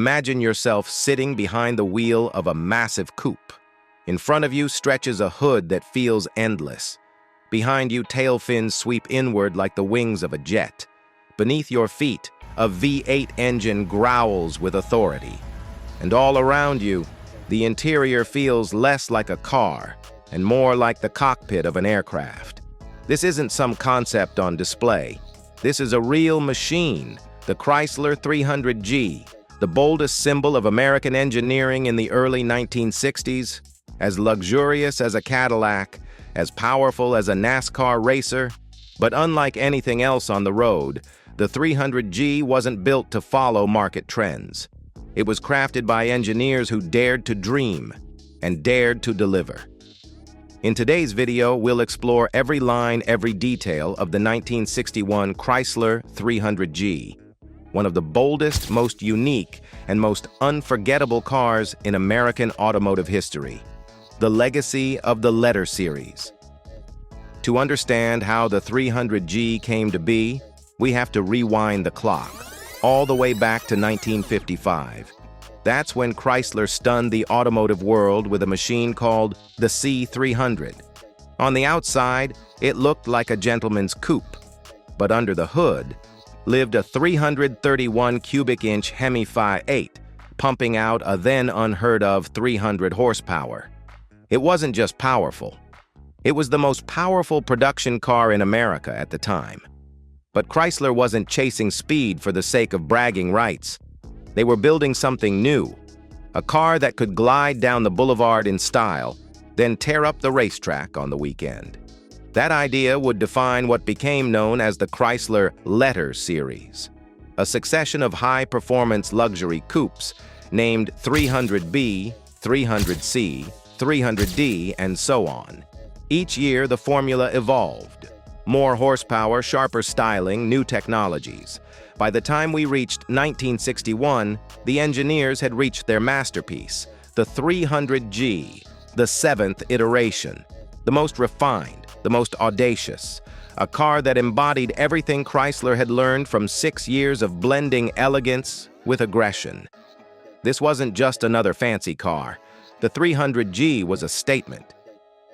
Imagine yourself sitting behind the wheel of a massive coupe. In front of you stretches a hood that feels endless. Behind you, tail fins sweep inward like the wings of a jet. Beneath your feet, a V8 engine growls with authority. And all around you, the interior feels less like a car and more like the cockpit of an aircraft. This isn't some concept on display. This is a real machine, the Chrysler 300G, the boldest symbol of American engineering in the early 1960s, as luxurious as a Cadillac, as powerful as a NASCAR racer. But unlike anything else on the road, the 300G wasn't built to follow market trends. It was crafted by engineers who dared to dream and dared to deliver. In today's video, we'll explore every line, every detail of the 1961 Chrysler 300G, one of the boldest, most unique, and most unforgettable cars in American automotive history. The legacy of the letter series. To understand how the 300G came to be, we have to rewind the clock, all the way back to 1955. That's when Chrysler stunned the automotive world with a machine called the C300. On the outside, it looked like a gentleman's coupe, but under the hood lived a 331 cubic inch Hemi Phi 8, pumping out a then unheard of 300 horsepower. It wasn't just powerful. It was the most powerful production car in America at the time. But Chrysler wasn't chasing speed for the sake of bragging rights. They were building something new, a car that could glide down the boulevard in style, then tear up the racetrack on the weekend. That idea would define what became known as the Chrysler Letter series, a succession of high-performance luxury coupes named 300B, 300C, 300D, and so on. Each year, the formula evolved. More horsepower, sharper styling, new technologies. By the time we reached 1961, the engineers had reached their masterpiece, the 300G, the seventh iteration, the most refined, the most audacious, a car that embodied everything Chrysler had learned from 6 years of blending elegance with aggression. This wasn't just another fancy car. The 300G was a statement,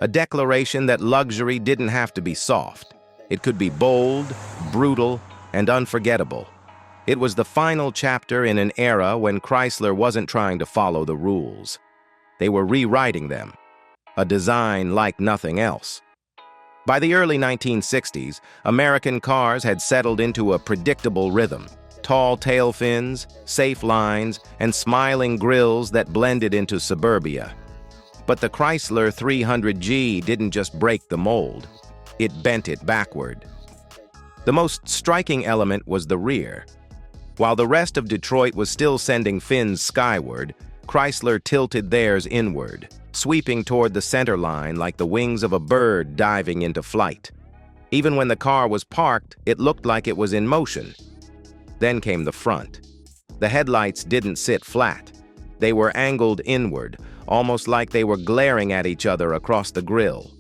a declaration that luxury didn't have to be soft. It could be bold, brutal, and unforgettable. It was the final chapter in an era when Chrysler wasn't trying to follow the rules. They were rewriting them, a design like nothing else. By the early 1960s, American cars had settled into a predictable rhythm. Tall tail fins, safe lines, and smiling grills that blended into suburbia. But the Chrysler 300G didn't just break the mold. It bent it backward. The most striking element was the rear. While the rest of Detroit was still sending fins skyward, Chrysler tilted theirs inward, sweeping toward the center line like the wings of a bird diving into flight. Even when the car was parked, it looked like it was in motion. Then came the front. The headlights didn't sit flat. They were angled inward, almost like they were glaring at each other across the grille.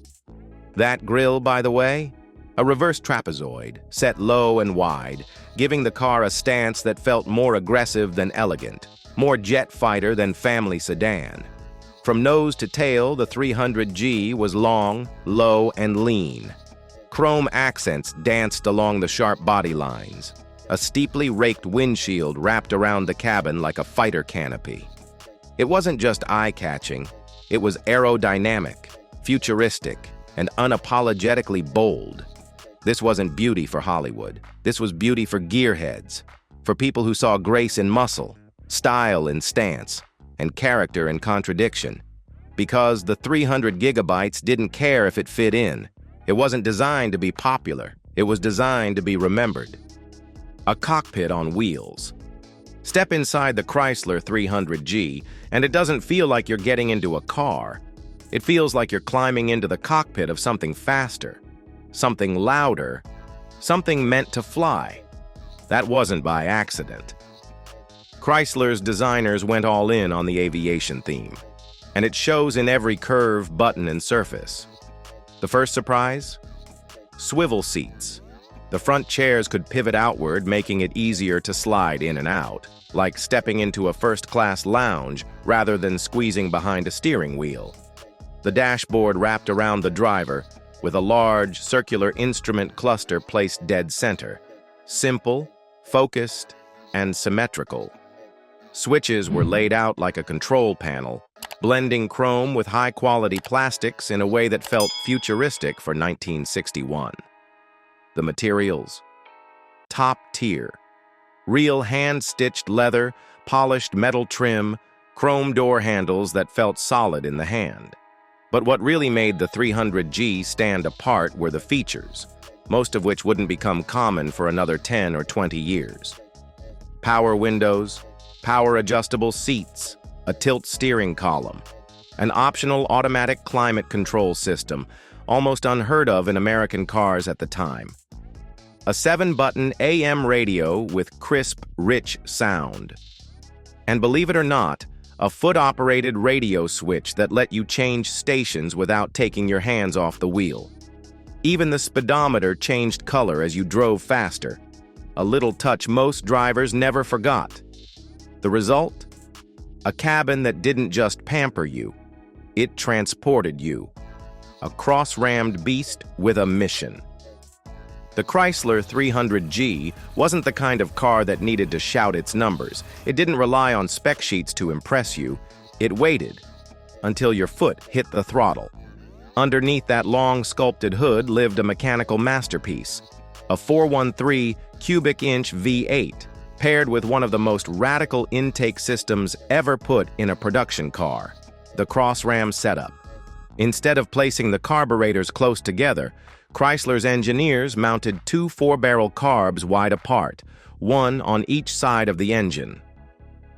That grille, by the way, a reverse trapezoid, set low and wide, giving the car a stance that felt more aggressive than elegant, more jet fighter than family sedan. From nose to tail, the 300G was long, low, and lean. Chrome accents danced along the sharp body lines. A steeply raked windshield wrapped around the cabin like a fighter canopy. It wasn't just eye-catching, it was aerodynamic, futuristic, and unapologetically bold. This wasn't beauty for Hollywood. This was beauty for gearheads, for people who saw grace in muscle, style in stance, and character in contradiction. Because the 300 gigabytes didn't care if it fit in. It wasn't designed to be popular. It was designed to be remembered. A cockpit on wheels. Step inside the Chrysler 300G, and it doesn't feel like you're getting into a car. It feels like you're climbing into the cockpit of something faster, something louder, something meant to fly. That wasn't by accident. Chrysler's designers went all in on the aviation theme, and it shows in every curve, button, and surface. The first surprise? Swivel seats. The front chairs could pivot outward, making it easier to slide in and out, like stepping into a first-class lounge rather than squeezing behind a steering wheel. The dashboard wrapped around the driver, with a large, circular instrument cluster placed dead center. Simple, focused, and symmetrical. Switches were laid out like a control panel, blending chrome with high-quality plastics in a way that felt futuristic for 1961. The materials? Top tier. Real hand-stitched leather, polished metal trim, chrome door handles that felt solid in the hand. But what really made the 300G stand apart were the features, most of which wouldn't become common for another 10 or 20 years. Power windows, power-adjustable seats, a tilt steering column, an optional automatic climate control system, almost unheard of in American cars at the time. A 7-button AM radio with crisp, rich sound. And believe it or not, a foot-operated radio switch that let you change stations without taking your hands off the wheel. Even the speedometer changed color as you drove faster, a little touch most drivers never forgot. The result? A cabin that didn't just pamper you, it transported you. A cross-rammed beast with a mission. The Chrysler 300G wasn't the kind of car that needed to shout its numbers. It didn't rely on spec sheets to impress you. It waited until your foot hit the throttle. Underneath that long sculpted hood lived a mechanical masterpiece, a 413 cubic inch V8, paired with one of the most radical intake systems ever put in a production car, the cross-ram setup. Instead of placing the carburetors close together, Chrysler's engineers mounted two 4-barrel carbs wide apart, one on each side of the engine.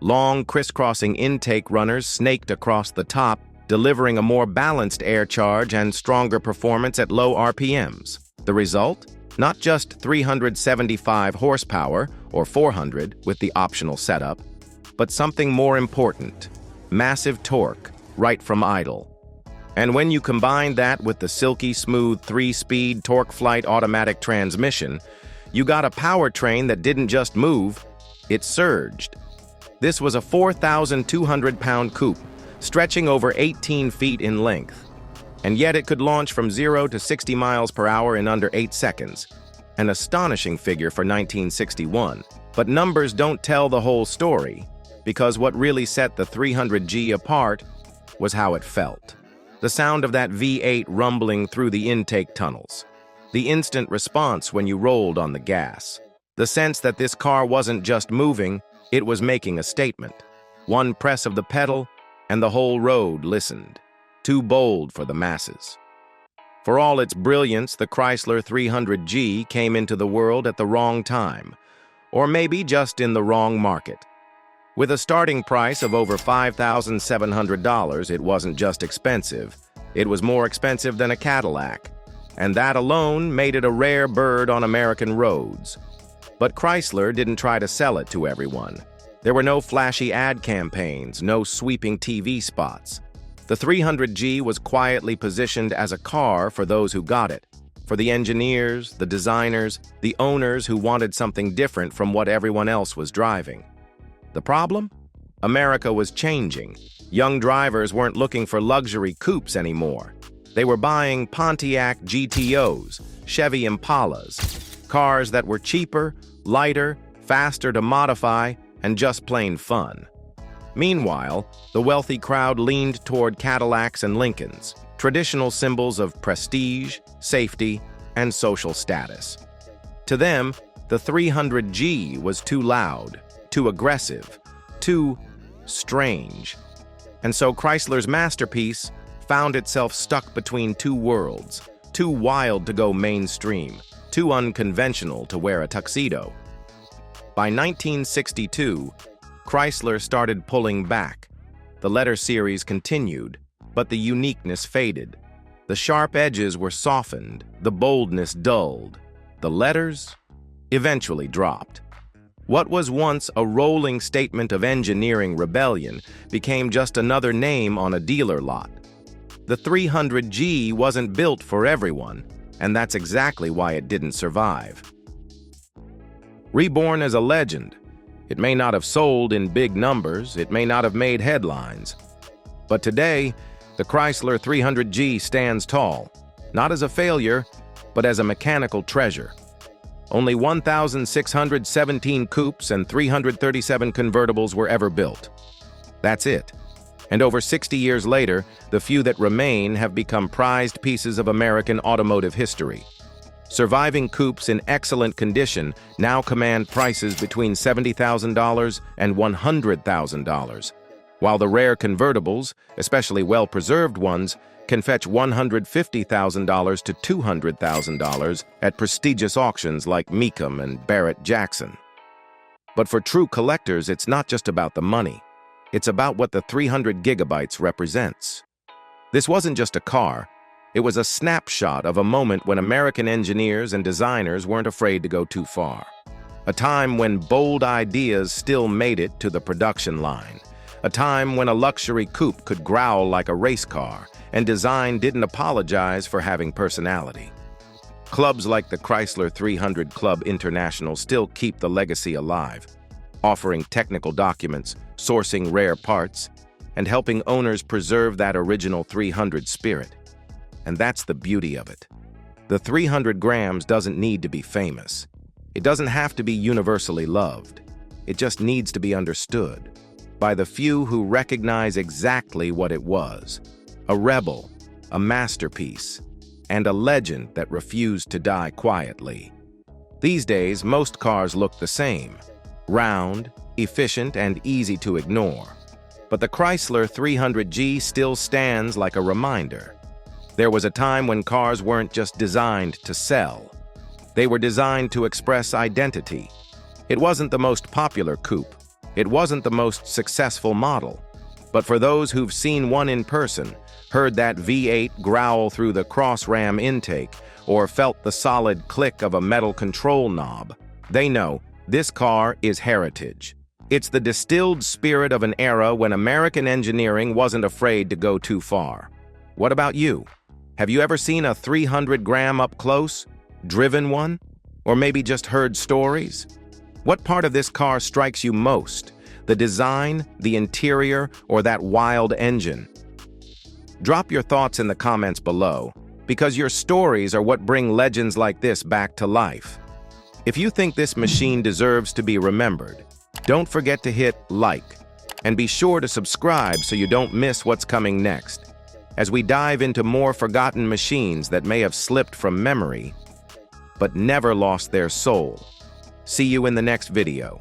Long, crisscrossing intake runners snaked across the top, delivering a more balanced air charge and stronger performance at low RPMs. The result? Not just 375 horsepower, or 400 with the optional setup, but something more important, massive torque, right from idle. And when you combine that with the silky smooth 3-speed torque-flight automatic transmission, you got a powertrain that didn't just move, it surged. This was a 4,200-pound coupe, stretching over 18 feet in length. And yet it could launch from 0 to 60 miles per hour in under 8 seconds. An astonishing figure for 1961. But numbers don't tell the whole story, because what really set the 300G apart was how it felt. The sound of that V8 rumbling through the intake tunnels. The instant response when you rolled on the gas. The sense that this car wasn't just moving, it was making a statement. One press of the pedal, and the whole road listened. Too bold for the masses. For all its brilliance, the Chrysler 300G came into the world at the wrong time, or maybe just in the wrong market. With a starting price of over $5,700, it wasn't just expensive, it was more expensive than a Cadillac, and that alone made it a rare bird on American roads. But Chrysler didn't try to sell it to everyone. There were no flashy ad campaigns, no sweeping TV spots. The 300G was quietly positioned as a car for those who got it, for the engineers, the designers, the owners who wanted something different from what everyone else was driving. The problem? America was changing. Young drivers weren't looking for luxury coupes anymore. They were buying Pontiac GTOs, Chevy Impalas, cars that were cheaper, lighter, faster to modify, and just plain fun. Meanwhile, the wealthy crowd leaned toward Cadillacs and Lincolns, traditional symbols of prestige, safety, and social status. To them, the 300G was too loud, too aggressive, too strange. And so Chrysler's masterpiece found itself stuck between two worlds, too wild to go mainstream, too unconventional to wear a tuxedo. By 1962, Chrysler started pulling back. The letter series continued, but the uniqueness faded. The sharp edges were softened, the boldness dulled. The letters eventually dropped. What was once a rolling statement of engineering rebellion became just another name on a dealer lot. The 300G wasn't built for everyone, and that's exactly why it didn't survive. Reborn as a legend. It may not have sold in big numbers, it may not have made headlines. But today, the Chrysler 300G stands tall, not as a failure, but as a mechanical treasure. Only 1,617 coupes and 337 convertibles were ever built. That's it. And over 60 years later, the few that remain have become prized pieces of American automotive history. Surviving coupes in excellent condition now command prices between $70,000 and $100,000, while the rare convertibles, especially well-preserved ones, can fetch $150,000 to $200,000 at prestigious auctions like Mecum and Barrett-Jackson. But for true collectors, it's not just about the money. It's about what the 300 gigabytes represents. This wasn't just a car. It was a snapshot of a moment when American engineers and designers weren't afraid to go too far. A time when bold ideas still made it to the production line. A time when a luxury coupe could growl like a race car, and design didn't apologize for having personality. Clubs like the Chrysler 300 Club International still keep the legacy alive, offering technical documents, sourcing rare parts, and helping owners preserve that original 300 spirit. And that's the beauty of it. The 300 grams doesn't need to be famous. It doesn't have to be universally loved. It just needs to be understood by the few who recognize exactly what it was: a rebel, a masterpiece, and a legend that refused to die quietly. These days, most cars look the same: round, efficient, and easy to ignore. But the Chrysler 300G still stands like a reminder. There was a time when cars weren't just designed to sell. They were designed to express identity. It wasn't the most popular coupe. It wasn't the most successful model. But for those who've seen one in person, heard that V8 growl through the cross-ram intake, or felt the solid click of a metal control knob, they know this car is heritage. It's the distilled spirit of an era when American engineering wasn't afraid to go too far. What about you? Have you ever seen a 300 gram up close? Driven one? Or maybe just heard stories? What part of this car strikes you most? The design, the interior, or that wild engine? Drop your thoughts in the comments below, because your stories are what bring legends like this back to life. If you think this machine deserves to be remembered, don't forget to hit like, and be sure to subscribe so you don't miss what's coming next, as we dive into more forgotten machines that may have slipped from memory, but never lost their soul. See you in the next video.